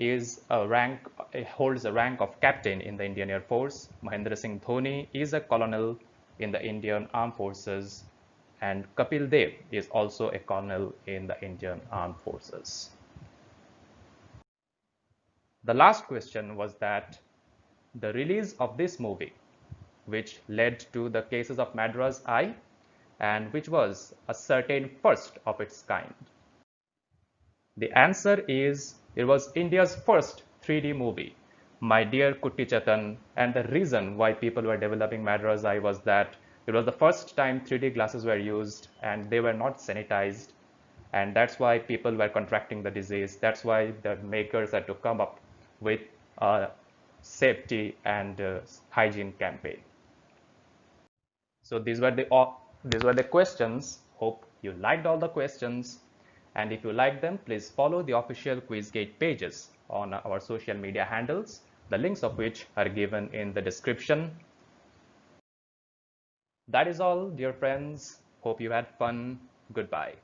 holds a rank of captain in the Indian Air Force. Mahendra Singh Dhoni is a colonel in the Indian Armed Forces, and Kapil Dev is also a colonel in the Indian Armed Forces. The last question was that the release of this movie, which led to the cases of Madras Eye and which was a certain first of its kind. The answer is it was India's first 3D movie, My Dear Kutti Chatan, and the reason why people were developing Madras Eye was that it was the first time 3D glasses were used and they were not sanitized, and that's why people were contracting the disease. That's why the makers had to come up with a safety and hygiene campaign. So these were the questions. Hope you liked all the questions. And if you like them, please follow the official QuizGate pages on our social media handles, the links of which are given in the description. That is all, dear friends. Hope you had fun. Goodbye.